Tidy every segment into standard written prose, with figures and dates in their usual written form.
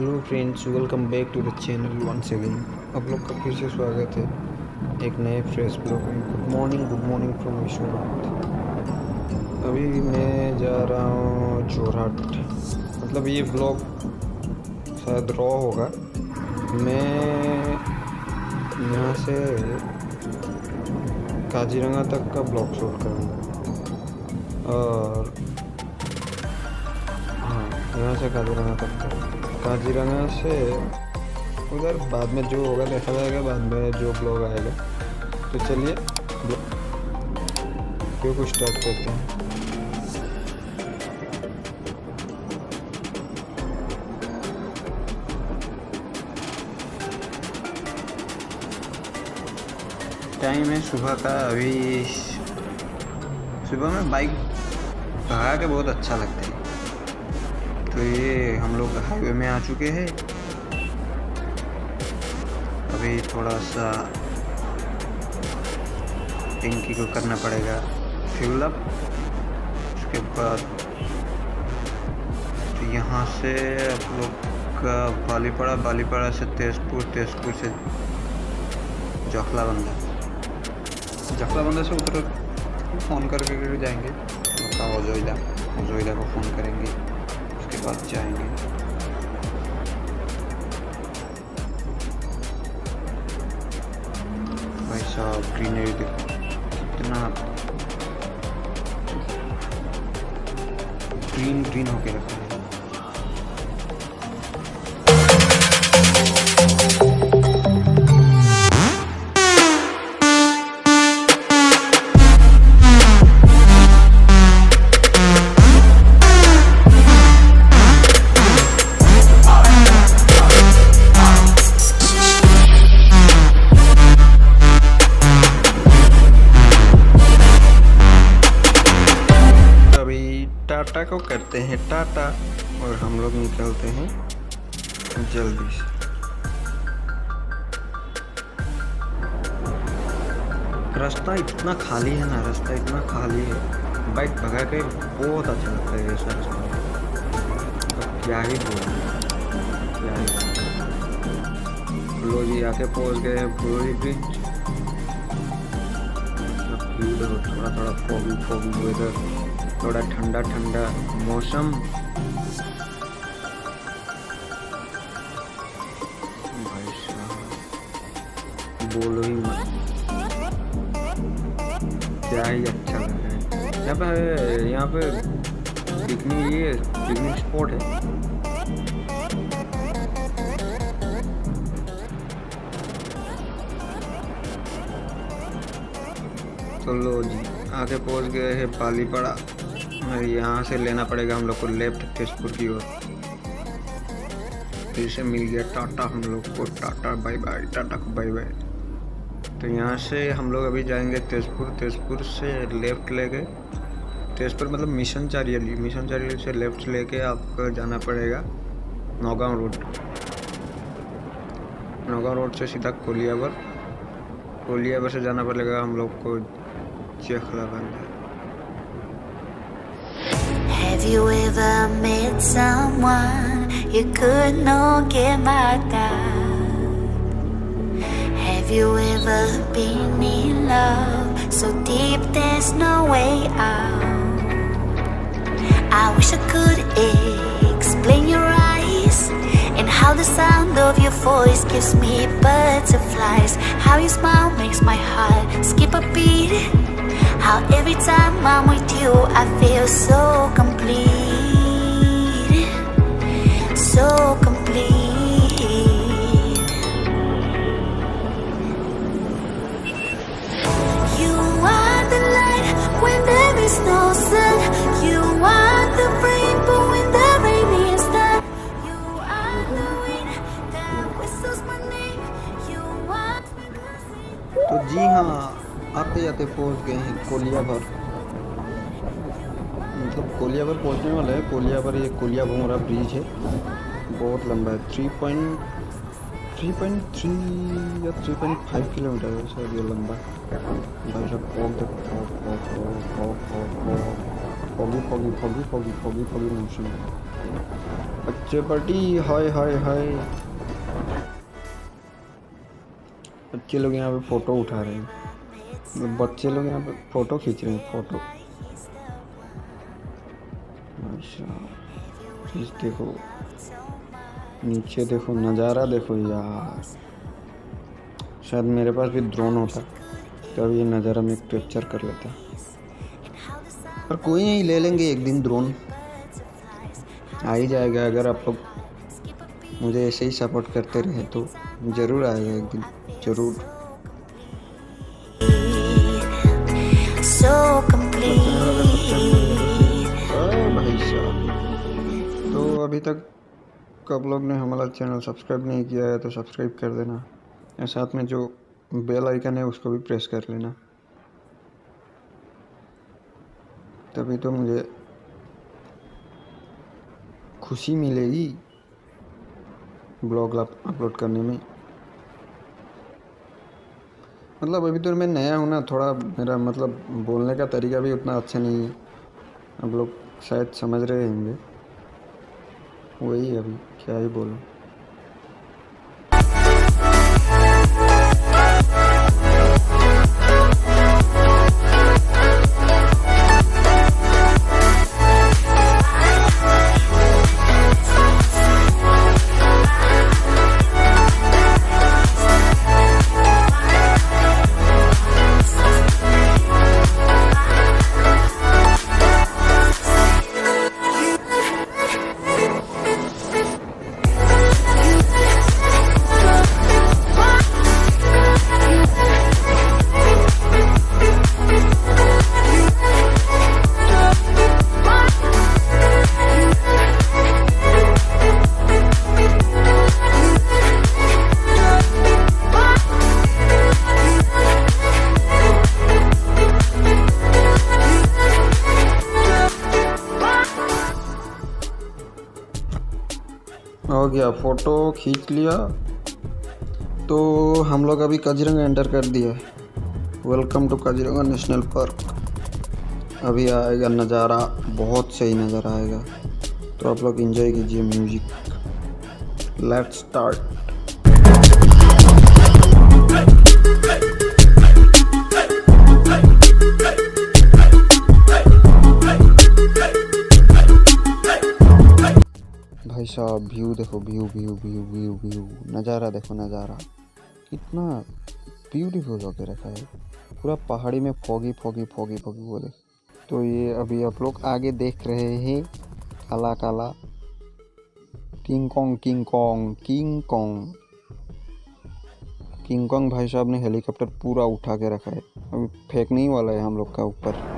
Hello friends, welcome back to the channel once again. आप लोग का फिर से स्वागत है एक नए फ्रेश ब्लॉग में। Good morning from Vishwanath. अभी मैं जा रहा हूँ जोरहाट, मतलब ये ब्लॉग शायद रॉ होगा। मैं यहाँ से काजीरंगा तक का ब्लॉग शूट करूँगा और हाँ, यहाँ से काजीरंगा तक का। काजीरंगा से उधर बाद में जो होगा देखा जाएगा, बाद में जो ब्लॉग आएगा। तो चलिए वीडियो को स्टार्ट करते हैं। टाइम है सुबह का। अभी सुबह में बाइक भगा के बहुत अच्छा लगता है। तो ये हम लोग हाईवे में आ चुके हैं। अभी थोड़ा सा टंकी को करना पड़ेगा फ्यूल अप। उसके बाद तो यहाँ से आप लोग का बालीपड़ा से तेजपुर से जखलाबंदा से उधर फ़ोन करके जाएंगे। ओजोइदा को फ़ोन करेंगे, उसके बाद जाएंगे। भाई साहब ग्रीनरी देखो कितना ग्रीन होके रखा है। टाटा को करते हैं टाटा और हम लोग निकलते हैं जल्दी से। रास्ता इतना खाली है ना, बाइक भगा के बहुत अच्छा लगता है ऐसा रास्ता। तो क्या ही बोलूं। लो जी आके पहुंच गए हैं फ्लोरी ब्रिज। थोड़ा फॉगी वेदर, थोड़ा ठंडा मौसम। भाई साहब बोलो ही मत, क्या ही अच्छा लग रहा है। यहाँ पे पिकनिक स्पॉट है। तो लो जी आगे पहुँच गए हैं बालीपड़ा। यहाँ से लेना पड़ेगा हम लोग को लेफ्ट तेजपुर की ओर। फिर से मिल गया टाटा हम लोग को। टाटा बाय बाय, टाटा को बाय बाय। तो यहाँ से हम लोग अभी जाएंगे तेजपुर से लेफ्ट लेके, तेजपुर मतलब मिशन चारियाली से लेफ्ट लेके आपको जाना पड़ेगा नौगांव रोड से सीधा कोलियावर से जाना पड़ेगा हम लोग को जखलाबंदा। Have you ever met someone you could not get back at? Have you ever been in love so deep there's no way out? I wish I could explain your eyes and how the sound of your voice gives me butterflies. How your smile makes my heart skip a beat. How every time I'm with you I feel so complete. You are the light when there is no sun. You are the rainbow when the rain is done. You are the wind that whistles my name. You are my blessing. तो जी हाँ, आते जाते पहुँच गए हैं कोलियावर। मतलब कोलियावर पहुँचने वाला है। कोलियावर ये कोलियाबोमरा ब्रिज है, बहुत लंबा है। 3.3 या 3.5 किलोमीटर है शायद ये लंबा। भाई साहब फॉगी मौसम। बच्चे पार्टी, हाय हाय हाय। बच्चे लोग यहाँ पे फ़ोटो उठा रहे हैं, बच्चे लोग यहाँ पे फ़ोटो खींच रहे हैं, फ़ोटो। अच्छा, प्लीज़ देखो, नीचे देखो, नज़ारा देखो यार। शायद मेरे पास भी ड्रोन होता तो अब ये नज़ारा मैं कैप्चर कर लेता, पर कोई नहीं, ले लेंगे एक दिन ड्रोन, आ ही जाएगा। अगर आप लोग मुझे ऐसे ही सपोर्ट करते रहे तो ज़रूर आएगा एक दिन, ज़रूर। So complete. भाई साहब, तो अभी तक आप लोग ने हमारा चैनल सब्सक्राइब नहीं किया है तो सब्सक्राइब कर देना, और साथ में जो बेल आइकन है उसको भी प्रेस कर लेना, तभी तो मुझे खुशी मिलेगी ब्लॉग अपलोड करने में। मतलब अभी तो मैं नया हूँ ना, थोड़ा मेरा मतलब बोलने का तरीका भी उतना अच्छा नहीं है, आप लोग शायद समझ रहे होंगे, वही अभी क्या ही बोलूँ। हो गया, फ़ोटो खींच लिया, तो हम लोग अभी काजीरंगा एंटर कर दिया। Welcome to Kaziranga national park. अभी आएगा नज़ारा, बहुत सही नज़ारा आएगा, तो आप लोग एंजॉय कीजिए म्यूज़िक। Let's start. भाई साहब, व्यू देखो, view view view view view, नज़ारा देखो, नज़ारा कितना ब्यूटीफुल होके रखा है, पूरा पहाड़ी में फॉगी फॉगी फॉगी फॉगी वो देख। तो ये अभी आप लोग आगे देख रहे हैं काला काला king Kong king Kong king Kong king Kong. भाई साहब ने हेलीकॉप्टर पूरा उठा के रखा है, अभी फेंकने ही वाला है हम लोग का ऊपर।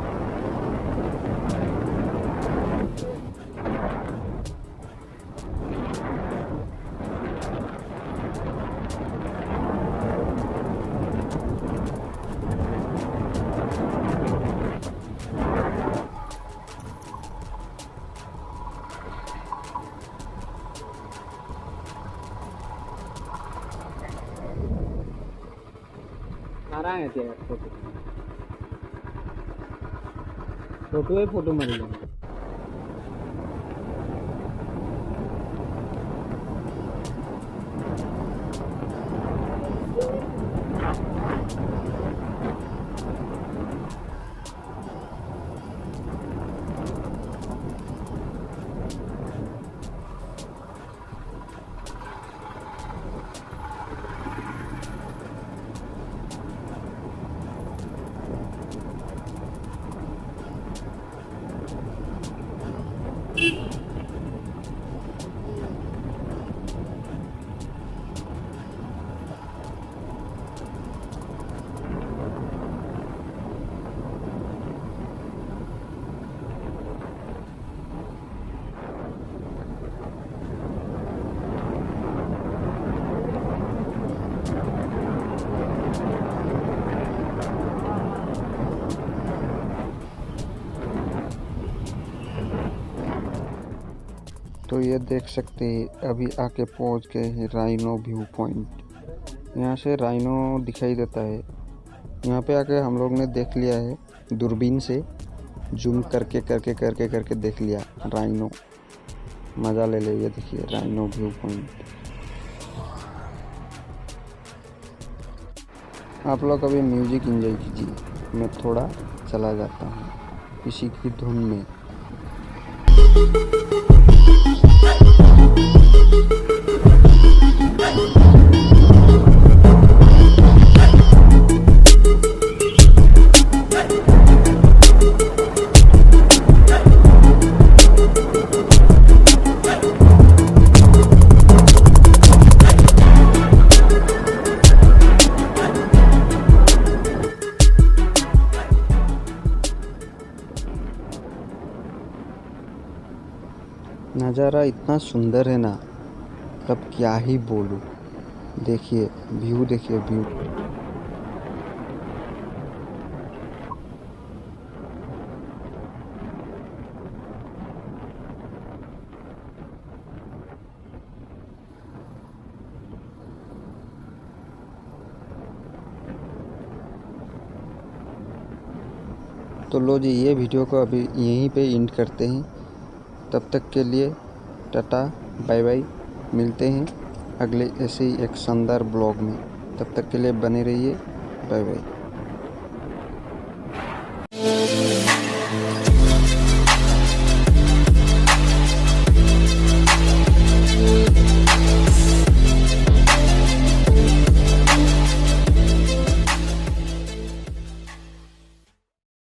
फोटो मारी तो ये देख सकते हैं अभी आके पहुंच गए हैं राइनो व्यू पॉइंट। यहाँ से राइनो दिखाई देता है। यहाँ पे आके हम लोग ने देख लिया है, दूरबीन से जूम करके करके करके करके देख लिया राइनो। मज़ा ले ले। ये देखिए राइनो व्यू पॉइंट। आप लोग अभी म्यूजिक एंजॉय कीजिए, मैं थोड़ा चला जाता हूँ इसी की धुन में। नज़ारा इतना सुंदर है ना, तब क्या ही बोलूँ। देखिए व्यू, देखिए व्यू। तो लो जी, ये वीडियो को अभी यहीं पे एंड करते हैं। तब तक के लिए टाटा बाय बाय। मिलते हैं अगले ऐसे ही एक शानदार ब्लॉग में। तब तक के लिए बने रहिए। Bye bye.